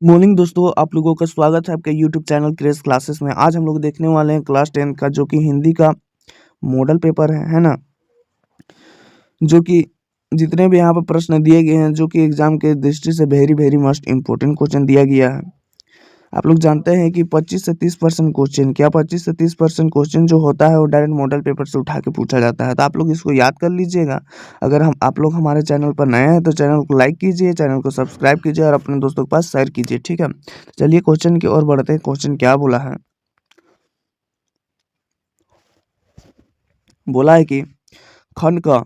Morning दोस्तों, आप लोगों का स्वागत है आपके यूट्यूब चैनल क्रेज क्लासेस में। आज हम लोग देखने वाले हैं क्लास 10 का जो कि हिंदी का मॉडल पेपर है ना। जो कि जितने भी यहाँ पर प्रश्न दिए गए हैं जो कि एग्जाम के दृष्टि से very very must important question दिया गया है। आप लोग जानते हैं कि 25 से 30% क्वेश्चन, क्या 25 से 30% क्वेश्चन जो होता है वो डायरेक्ट मॉडल पेपर से उठा के पूछा जाता है। तो आप लोग इसको याद कर लीजिएगा। अगर आप लोग हमारे चैनल पर नए हैं तो चैनल को लाइक कीजिए, चैनल को सब्सक्राइब कीजिए और अपने दोस्तों के पास शेयर कीजिए, ठीक है। तो चलिए क्वेश्चन की ओर बढ़ते हैं। क्वेश्चन क्या बोला है? बोला है कि खंड का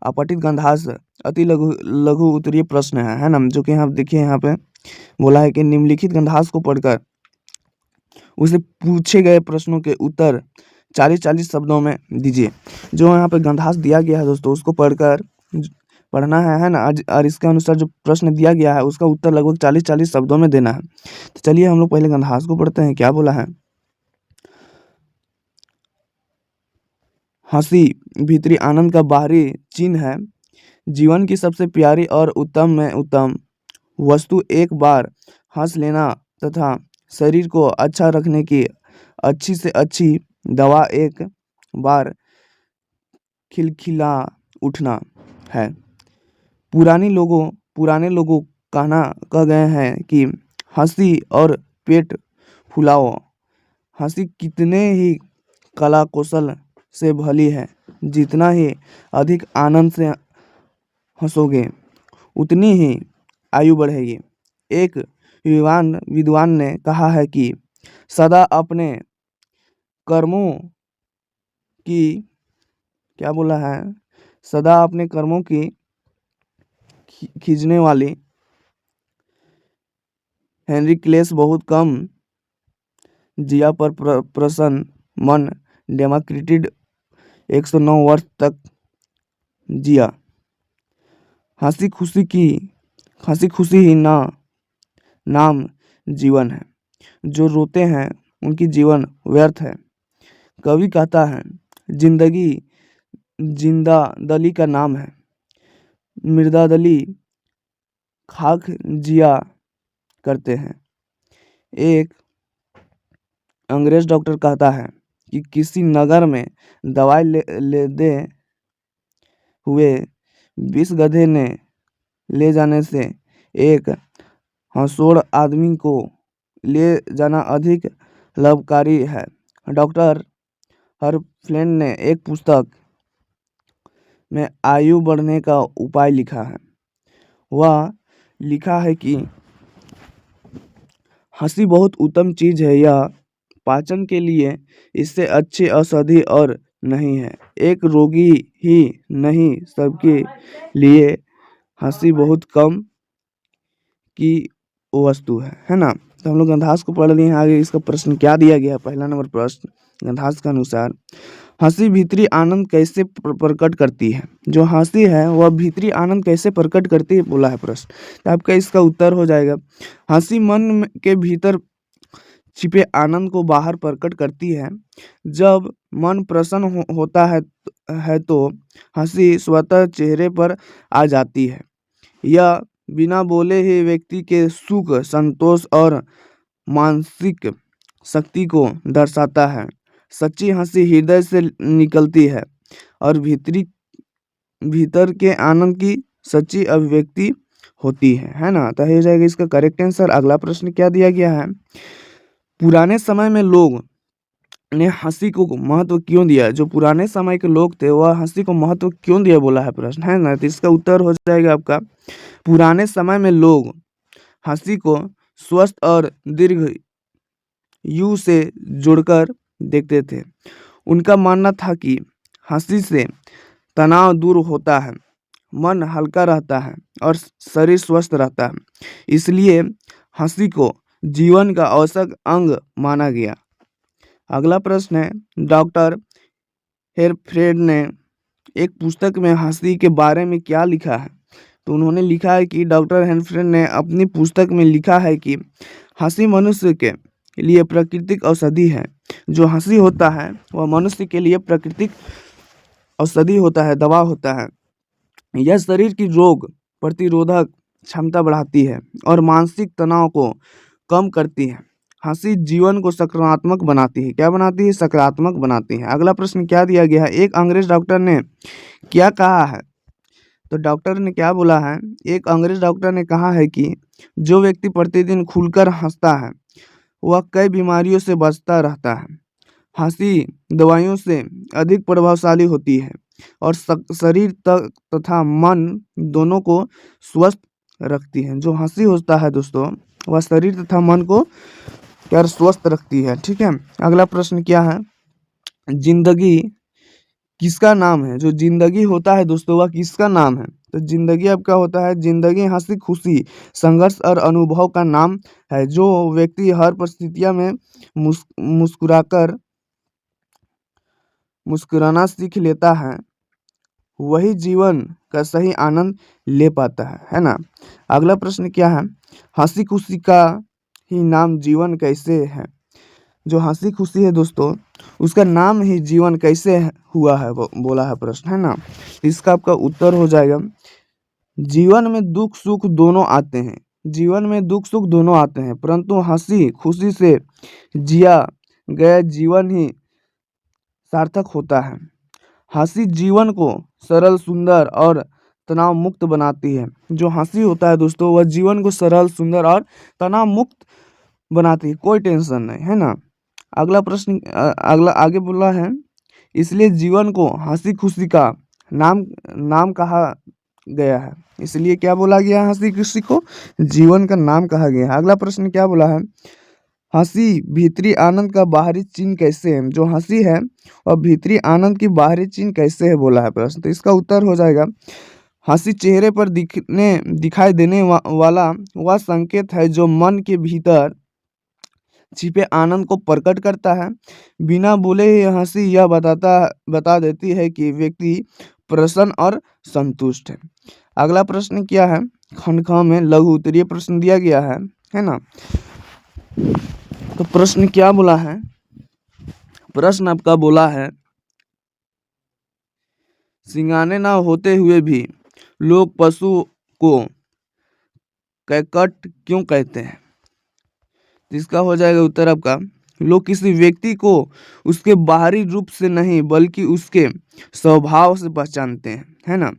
अपठित गंधांश अति लघु लघु उत्तरीय प्रश्न है ना। जो कि यहाँ देखिए, यहाँ पे बोला है कि निम्नलिखित गंधांश को पढ़कर उसे पूछे गए प्रश्नों के उत्तर 40-40 शब्दों में दीजिए। जो यहाँ पे गंधांश दिया गया है दोस्तों, उसको पढ़कर पढ़ना है ना। और इसके अनुसार जो प्रश्न दिया गया है उसका उत्तर लगभग 40-40 शब्दों में देना है। तो चलिए हम लोग पहले गंधांश को पढ़ते हैं। क्या बोला है? हंसी भीतरी आनंद का बाहरी चिन्ह है। जीवन की सबसे प्यारी और उत्तम में उत्तम वस्तु एक बार हंस लेना तथा शरीर को अच्छा रखने की अच्छी से अच्छी दवा एक बार खिलखिला उठना है। पुराने लोगों कहना कह गए हैं कि हंसी और पेट फुलाओ। हंसी कितने ही कला कौशल से भली है। जितना ही अधिक आनंद से हंसोगे उतनी ही आयु बढ़ेगी। एक विद्वान ने कहा है कि सदा अपने कर्मों की, क्या बोला है, सदा अपने कर्मों की खींचने वाली हेनरी क्लेस बहुत कम जिया पर प्रसन्न मन डेमोक्रेटिड 109 वर्ष तक जिया। हंसी खुशी ही नाम जीवन है। जो रोते हैं उनकी जीवन व्यर्थ है। कवि कहता है जिंदगी जिंदा दली का नाम है। मृदा दली खाक जिया करते हैं। एक अंग्रेज डॉक्टर कहता है कि किसी नगर में दवाई लेते हुए 20 गधे ने ले जाने से एक हंसोड़ आदमी को ले जाना अधिक लाभकारी है। डॉक्टर हरफ्लेन ने एक पुस्तक में आयु बढ़ने का उपाय लिखा है। वह लिखा है कि हंसी बहुत उत्तम चीज है। यह पाचन के लिए इससे अच्छी औषधि और नहीं है। एक रोगी ही नहीं, सबके लिए हंसी बहुत कम की वस्तु है ना। तो हम लोग गंधांश को पढ़ लिए हैं। आगे इसका प्रश्न क्या दिया गया है? पहला नंबर प्रश्न गंधांश के अनुसार हंसी भीतरी आनंद कैसे प्रकट करती है। जो हंसी है वह भीतरी आनंद कैसे प्रकट करती है, बोला है प्रश्न। तो आपका इसका उत्तर हो जाएगा हंसी मन के भीतर छिपे आनंद को बाहर प्रकट करती है। जब मन प्रसन्न होता है तो हंसी स्वतः चेहरे पर आ जाती है। यह बिना बोले ही व्यक्ति के सुख, संतोष और मानसिक शक्ति को दर्शाता है। सच्ची हंसी हृदय से निकलती है और भीतर के आनंद की सच्ची अभिव्यक्ति होती है ना। तो हो जाएगा इसका करेक्ट आंसर। अगला प्रश्न क्या दिया गया है? पुराने समय में लोग ने हंसी को महत्व क्यों दिया? जो पुराने समय के लोग थे वह हंसी को महत्व क्यों दिया, बोला है प्रश्न, है ना। तो इसका उत्तर हो जाएगा आपका पुराने समय में लोग हंसी को स्वस्थ और दीर्घ यू से जोड़कर देखते थे। उनका मानना था कि हंसी से तनाव दूर होता है, मन हल्का रहता है और शरीर स्वस्थ रहता है। इसलिए हंसी को जीवन का आवश्यक अंग माना गया। अगला प्रश्न है डॉक्टर हेरफ्रेड ने एक पुस्तक में हंसी के बारे में क्या लिखा है? तो उन्होंने लिखा है कि डॉक्टर हेरफ्रेड ने अपनी पुस्तक में लिखा है कि हंसी मनुष्य के लिए प्राकृतिक औषधि है। जो हंसी होता है वह मनुष्य के लिए प्राकृतिक औषधि होता है, दवा होता है। यह शरीर की रोग प्रतिरोधक क्षमता बढ़ाती है और मानसिक तनाव को कम करती है। हंसी जीवन को सकारात्मक बनाती है। क्या बनाती है? सकारात्मक बनाती है। अगला प्रश्न क्या दिया गया है? एक अंग्रेज डॉक्टर ने क्या कहा है? तो डॉक्टर ने क्या बोला है? एक अंग्रेज डॉक्टर ने कहा है कि जो व्यक्ति प्रतिदिन खुलकर हंसता है वह कई बीमारियों से बचता रहता है। हंसी दवाइयों से अधिक प्रभावशाली होती है और शरीर तथा मन दोनों को स्वस्थ रखती है। जो हंसी होता है दोस्तों, वह शरीर तथा मन को क्या स्वस्थ रखती है। ठीक है। अगला प्रश्न क्या है? जिंदगी किसका नाम है? जो जिंदगी होता है दोस्तों, वह किसका नाम है? तो जिंदगी आपका होता है, जिंदगी हंसी खुशी संघर्ष और अनुभव का नाम है। जो व्यक्ति हर परिस्थितियों में मुस्कुराना सीख लेता है वही जीवन का सही आनंद ले पाता है ना। अगला प्रश्न क्या है? हंसी खुशी का ही नाम जीवन कैसे है? जो हंसी खुशी है दोस्तों, उसका नाम ही जीवन कैसे हुआ है, वो बोला है प्रश्न, है ना। इसका आपका उत्तर हो जाएगा, जीवन में दुख सुख दोनों आते हैं। जीवन में दुख सुख दोनों आते हैं, परंतु हंसी खुशी से जिया गया जीवन ही सार्थक होता है। हंसी जीवन को सरल सुंदर और तनाव मुक्त बनाती है। जो हंसी होता है दोस्तों, वह जीवन को सरल सुंदर और तनाव मुक्त बनाती है, कोई टेंशन नहीं, है ना। अगला प्रश्न अगला आगे बोला है, इसलिए जीवन को हंसी खुशी का नाम कहा गया है। इसलिए क्या बोला गया है? हंसी खुशी को जीवन का नाम कहा गया है। अगला प्रश्न क्या बोला है? हंसी भीतरी आनंद का बाहरी चिन्ह कैसे है? जो हंसी है और भीतरी आनंद की बाहरी चिन्ह कैसे है, बोला है प्रश्न। तो इसका उत्तर हो जाएगा, हंसी चेहरे पर दिखाई देने वाला वह संकेत है जो मन के भीतर छिपे आनंद को प्रकट करता है। बिना बोले ही हंसी यह बता देती है कि व्यक्ति प्रसन्न और संतुष्ट है। अगला प्रश्न क्या है? खंड ख में लघु उत्तरीय प्रश्न दिया गया है ना। तो प्रश्न क्या बोला है? प्रश्न आपका बोला है, सिंगाने ना होते हुए भी लोग पशु को कैकट क्यों कहते हैं? इसका हो जाएगा उत्तर आपका, लोग किसी व्यक्ति को उसके बाहरी रूप से नहीं बल्कि उसके स्वभाव से पहचानते हैं, है ना।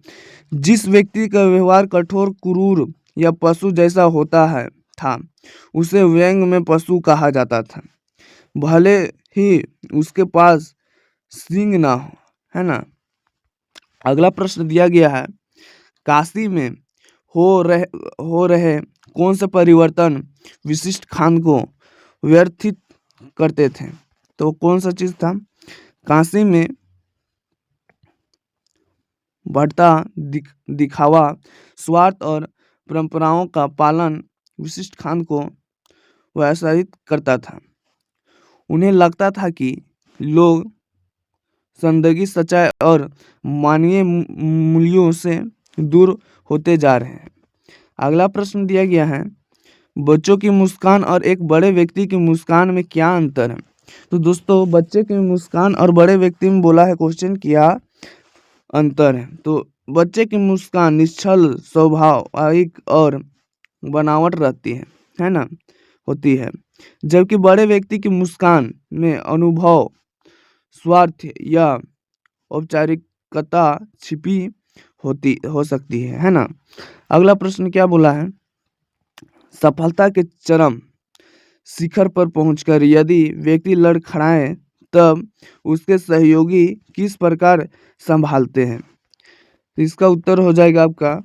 जिस व्यक्ति का व्यवहार कठोर क्रूर या पशु जैसा होता है था उसे व्यंग में पशु कहा जाता था, भले ही उसके पास सींग ना हो, है ना। अगला प्रश्न दिया गया है, काशी में हो रहे कौन से परिवर्तन विशिष्ट खान को व्यर्थित करते थे? तो कौन सा चीज था? काशी में बढ़ता दिखावा, स्वार्थ और परंपराओं का पालन विशिष्ट खान को व्यासाहित करता था। उन्हें लगता था कि लोग जिंदगी सच्चाई और मानवीय मूल्यों से दूर होते जा रहे हैं। अगला प्रश्न दिया गया है, बच्चों की मुस्कान और एक बड़े व्यक्ति की मुस्कान में क्या अंतर है? तो दोस्तों, बच्चे की मुस्कान और बड़े व्यक्ति में बोला है क्वेश्चन, क्या अंतर है? तो बच्चे की मुस्कान निश्चल स्वाभाविक और बनावट रहती है ना, होती है, जबकि बड़े व्यक्ति की मुस्कान में अनुभव, स्वार्थ या औपचारिकता छिपी हो सकती है ना। अगला प्रश्न क्या बोला है, सफलता के चरम शिखर पर पहुंचकर यदि व्यक्ति लड़खड़ाए तब उसके सहयोगी किस प्रकार संभालते हैं? इसका उत्तर हो जाएगा आपका,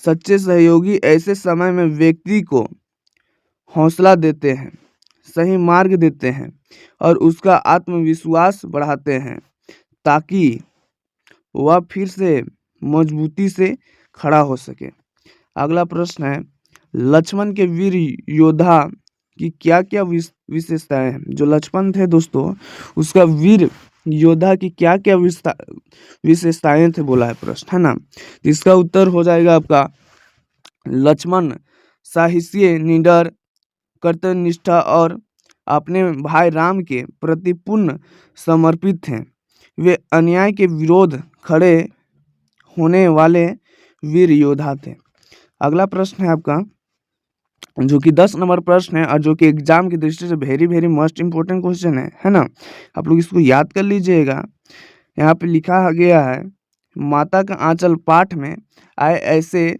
सच्चे सहयोगी ऐसे समय में व्यक्ति को हौसला देते हैं, सही मार्ग देते हैं और उसका आत्मविश्वास बढ़ाते हैं ताकि वह फिर से मजबूती से खड़ा हो सके। अगला प्रश्न है, लक्ष्मण के वीर योद्धा की क्या क्या विशेषताएं हैं? जो लक्ष्मण थे दोस्तों, उसका वीर योद्धा की क्या क्या विशेषताएं थे, बोला है प्रश्न, है ना। इसका उत्तर हो जाएगा आपका, लक्ष्मण साहसी, निडर, कर्तव्यनिष्ठा और अपने भाई राम के प्रति पूर्ण समर्पित थे। वे अन्याय के विरोध खड़े होने वाले वीर योद्धा थे। अगला प्रश्न है आपका, जो कि 10 नंबर प्रश्न है और जो कि एग्जाम की दृष्टि से very very most important question है ना। आप लोग इसको याद कर लीजिएगा। यहाँ पे लिखा गया है, माता का आंचल पाठ में आए ऐसे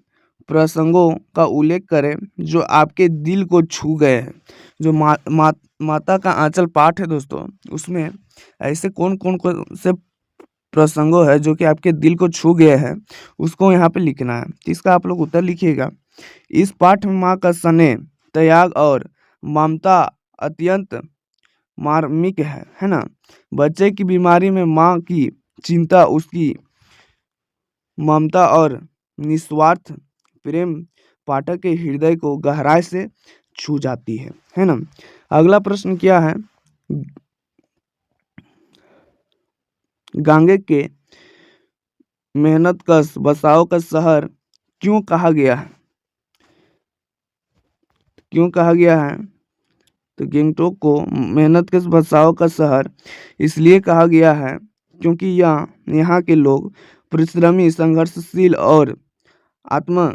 प्रसंगों का उल्लेख करें जो आपके दिल को छू गए हैं। जो माता का आंचल पाठ है दोस्तों, उसमें ऐसे कौन कौन से प्रसंगों है जो कि आपके दिल को छू गए हैं, उसको यहाँ पे लिखना है। तो इसका आप लोग उत्तर लिखिएगा। इस पाठ में माँ का स्नेह, त्याग और ममता अत्यंत मार्मिक है ना। बच्चे की बीमारी में माँ की चिंता, उसकी ममता और निस्वार्थ प्रेम पाठक के हृदय को गहराई से छू जाती है ना। अगला प्रश्न क्या है, गांगे के मेहनतकश बसाओ का शहर क्यों कहा गया है? क्यों कहा गया है? तो गैंगटॉक को मेहनतकश बसाओ का शहर इसलिए कहा गया है क्योंकि यहाँ के लोग परिश्रमी, संघर्षशील और आत्म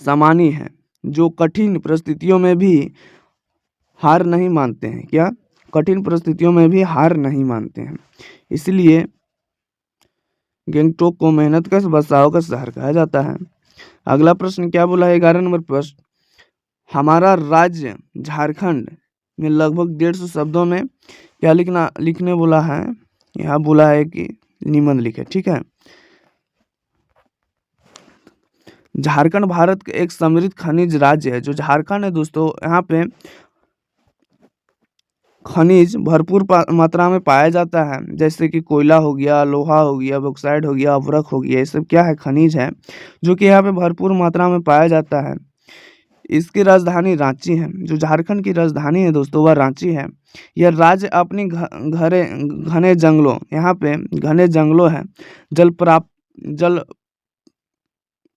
सामानी हैं, जो कठिन परिस्थितियों में भी हार नहीं मानते हैं। क्या? कठिन परिस्थितियों में भी हार नहीं मानते हैं, इसलिए गैंगटॉक को मेहनतकश बसाओ का शहर कहा जाता है। अगला प्रश्न क्या बोला है, 11 नंबर प्रश्न, हमारा राज्य झारखंड में लगभग 150 शब्दों में क्या लिखने बोला है? यहाँ बोला है कि निबंध लिखे। ठीक है। झारखंड भारत का एक समृद्ध खनिज राज्य है। जो झारखंड है दोस्तों, यहाँ पे खनिज भरपूर मात्रा में पाया जाता है, जैसे कि कोयला हो गया, लोहा हो गया, बॉक्साइट हो गया, अभ्रक हो गया, ये सब क्या है? खनिज है, जो कि यहाँ पे भरपूर मात्रा में पाया जाता है। इसकी राजधानी रांची है। जो झारखंड की राजधानी है दोस्तों, वह रांची है। यह राज्य अपनी घने जंगलों, यहाँ पे घने जंगलों है, जल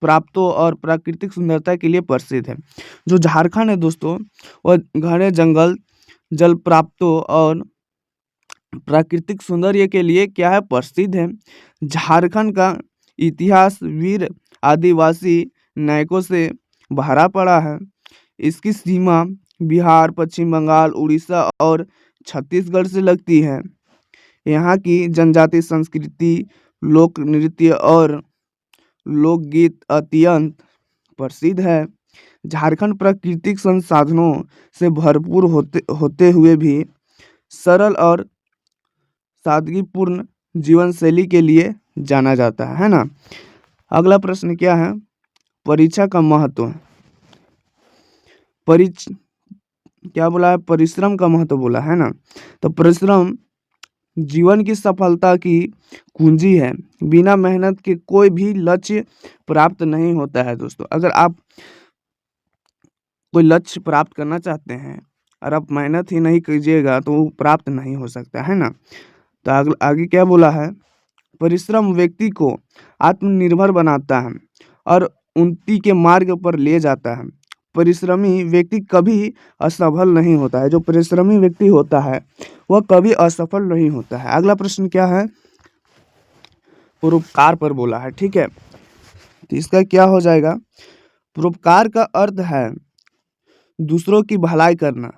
प्राप्तों और प्राकृतिक सुंदरता के लिए प्रसिद्ध है। जो झारखंड है दोस्तों, वह घने जंगल, जल प्राप्तों और प्राकृतिक सौंदर्य के लिए क्या है? प्रसिद्ध है। झारखंड का इतिहास वीर आदिवासी नायकों से भरा पड़ा है। इसकी सीमा बिहार, पश्चिम बंगाल, उड़ीसा और छत्तीसगढ़ से लगती है। यहाँ की जनजातीय संस्कृति, लोक नृत्य और लोकगीत अत्यंत प्रसिद्ध है। झारखंड प्राकृतिक संसाधनों से भरपूर होते हुए भी सरल और सादगीपूर्ण जीवन शैली के लिए जाना जाता है ना। अगला प्रश्न क्या है, परीक्षा का महत्व। क्या बोला है? परिश्रम का महत्व बोला है ना। तो परिश्रम जीवन की सफलता की कुंजी है। बिना मेहनत के कोई भी लक्ष्य प्राप्त नहीं होता है दोस्तों। अगर आप कोई लक्ष्य प्राप्त करना चाहते हैं और आप मेहनत ही नहीं कीजिएगा तो वो प्राप्त नहीं हो सकता है ना। तो आगे क्या बोला है, परिश्रम व्यक्ति को आत्मनिर्भर बनाता है और उन्नति के मार्ग पर ले जाता है। परिश्रमी व्यक्ति कभी असफल नहीं होता है। जो परिश्रमी व्यक्ति होता है वह कभी असफल नहीं होता है। अगला प्रश्न क्या है, परोपकार पर बोला है। ठीक है, तो इसका क्या हो जाएगा, परोपकार का अर्थ है दूसरों की भलाई करना।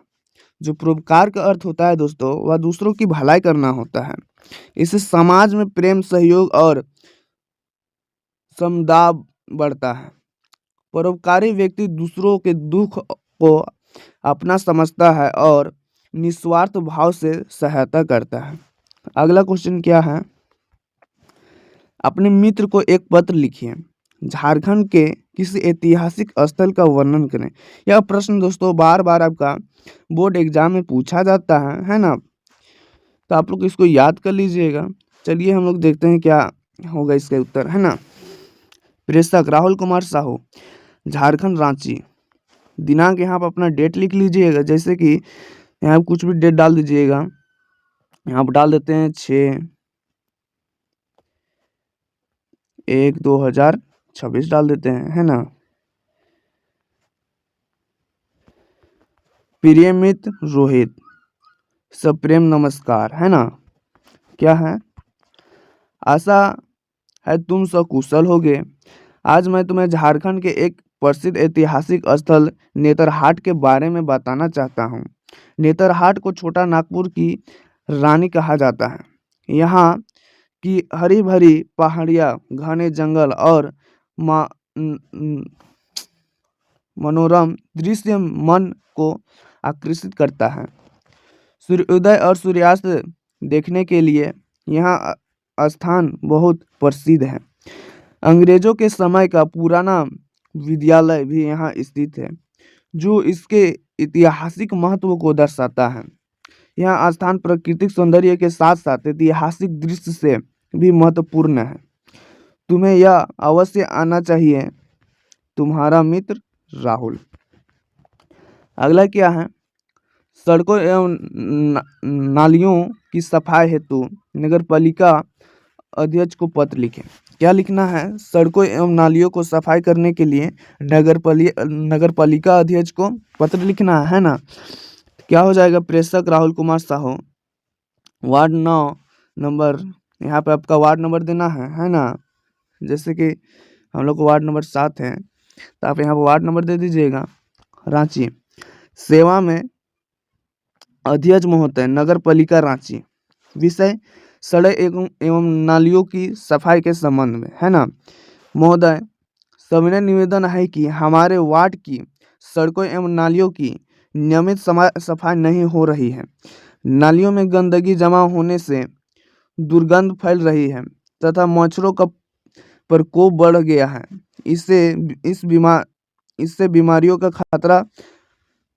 जो परोपकार का अर्थ होता है दोस्तों, वह दूसरों की भलाई करना होता है। इससे समाज में प्रेम, सहयोग और समदाब बढ़ता है। परोपकारी व्यक्ति दूसरों के दुख को अपना समझता है और निस्वार्थ भाव से सहायता करता है। अगला क्वेश्चन क्या है, अपने मित्र को एक पत्र लिखिए। झारखंड के किसी ऐतिहासिक स्थल का वर्णन करें। यह प्रश्न दोस्तों बार बार आपका बोर्ड एग्जाम में पूछा जाता है ना। तो आप लोग इसको याद कर लीजिएगा। चलिए हम लोग देखते हैं क्या होगा इसका उत्तर, है ना। प्रेषक राहुल कुमार साहू, झारखंड, रांची। दिनांक यहाँ पर अपना डेट लिख लीजिएगा, जैसे कि यहाँ पर कुछ भी डेट डाल दीजिएगा। यहाँ पर डाल देते हैं 6/1/2026 डाल देते हैं, है ना। प्रिय मित्र रोहित, सप्रेम नमस्कार, है ना। क्या है, आशा है तुम सकुशल होगे। आज मैं तुम्हें झारखंड के एक प्रसिद्ध ऐतिहासिक स्थल नेतरहाट के बारे में बताना चाहता हूँ। नेतरहाट को छोटा नागपुर की रानी कहा जाता है। यहाँ की हरी भरी पहाड़ियाँ, घने जंगल और मा न- न- मनोरम दृश्य मन को आकर्षित करता है। सूर्योदय और सूर्यास्त देखने के लिए यहाँ स्थान बहुत प्रसिद्ध है। अंग्रेजों के समय का पुराना विद्यालय भी यहाँ स्थित है, जो इसके ऐतिहासिक महत्व को दर्शाता है। यह स्थान प्राकृतिक सौंदर्य के साथ साथ ऐतिहासिक दृश्य से भी महत्वपूर्ण है। तुम्हें यह अवश्य आना चाहिए। तुम्हारा मित्र राहुल। अगला क्या है? सड़कों एवं नालियों की सफाई हेतु नगर पालिका अध्यक्ष को पत्र लिखें। क्या लिखना है? सड़कों एवं नालियों को सफाई करने के लिए नगर पालिका अध्यक्ष को पत्र लिखना है ना। क्या हो जाएगा? प्रेषक राहुल कुमार साहू, वार्ड 9 नंबर, यहाँ पे आपका वार्ड नंबर देना है ना। जैसे कि हम लोग को वार्ड नंबर 7 है, तो आप यहाँ पर वार्ड नंबर दे दीजिएगा। रांची। सेवा में अध्यक्ष महोदय, नगर पालिका रांची। विषय सड़क एवं नालियों की सफाई के संबंध में, है ना। महोदय, सविनय निवेदन है कि हमारे वार्ड की सड़कों एवं नालियों की नियमित सफाई नहीं हो रही है। नालियों में गंदगी जमा होने से दुर्गंध फैल रही है तथा मच्छरों का प्रकोप बढ़ गया है। इससे बीमारियों का खतरा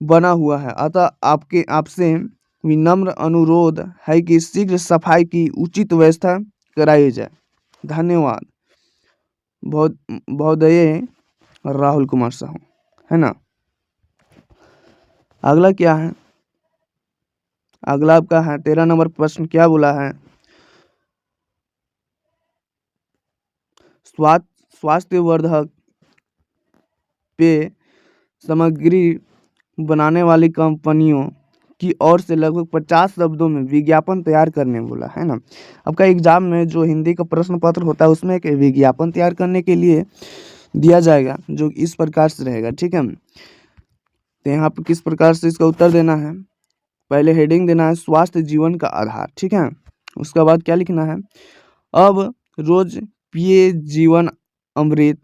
बना हुआ है। अतः आपसे विनम्र अनुरोध है कि शीघ्र सफाई की उचित व्यवस्था कराई जाए। धन्यवाद। महोदय राहुल कुमार साहू, है ना। अगला क्या है? अगला आपका है 13 नंबर प्रश्न। क्या बोला है? स्वास्थ्यवर्धक पेय सामग्री बनाने वाली कंपनियों की ओर से लगभग 50 शब्दों में विज्ञापन तैयार करने बोला, है ना। आपका एग्जाम में जो हिंदी का प्रश्न पत्र होता है उसमें एक विज्ञापन तैयार करने के लिए दिया जाएगा, जो इस प्रकार से रहेगा, ठीक है। तो यहाँ पर किस प्रकार से इसका उत्तर देना है? पहले हेडिंग देना है स्वास्थ्य जीवन का आधार, ठीक है। उसके बाद क्या लिखना है? अब रोज पिए जीवन अमृत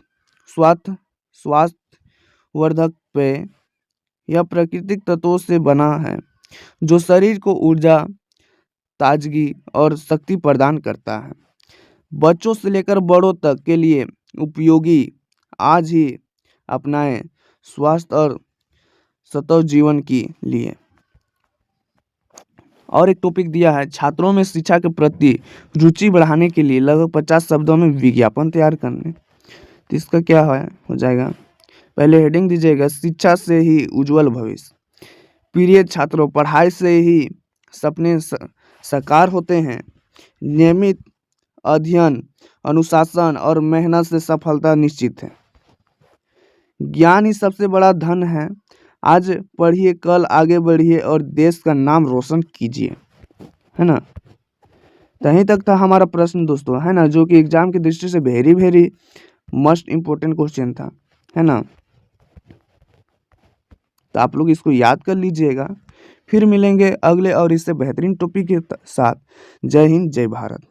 स्वास्थ्यवर्धक पेय यह प्राकृतिक तत्वों से बना है, जो शरीर को ऊर्जा, ताजगी और शक्ति प्रदान करता है। बच्चों से लेकर बड़ों तक के लिए उपयोगी। आज ही अपनाएं स्वास्थ्य और सतत जीवन के लिए। और एक टॉपिक दिया है छात्रों में शिक्षा के प्रति रुचि बढ़ाने के लिए लगभग 50 शब्दों में विज्ञापन तैयार करने। तो इसका क्या हो जाएगा? पहले हेडिंग दीजिएगा शिक्षा से ही उज्जवल भविष्य। प्रिय छात्रों, पढ़ाई से ही सपने साकार होते हैं। नियमित अध्ययन, अनुशासन और मेहनत से सफलता निश्चित है। ज्ञान ही सबसे बड़ा धन है। आज पढ़िए, कल आगे बढ़िए और देश का नाम रोशन कीजिए, है ना। यहीं तक था हमारा प्रश्न दोस्तों, है ना, जो कि एग्जाम की दृष्टि से very very most important question था, है ना। तो आप लोग इसको याद कर लीजिएगा। फिर मिलेंगे अगले और इससे बेहतरीन टॉपिक के साथ। जय हिंद, जय भारत।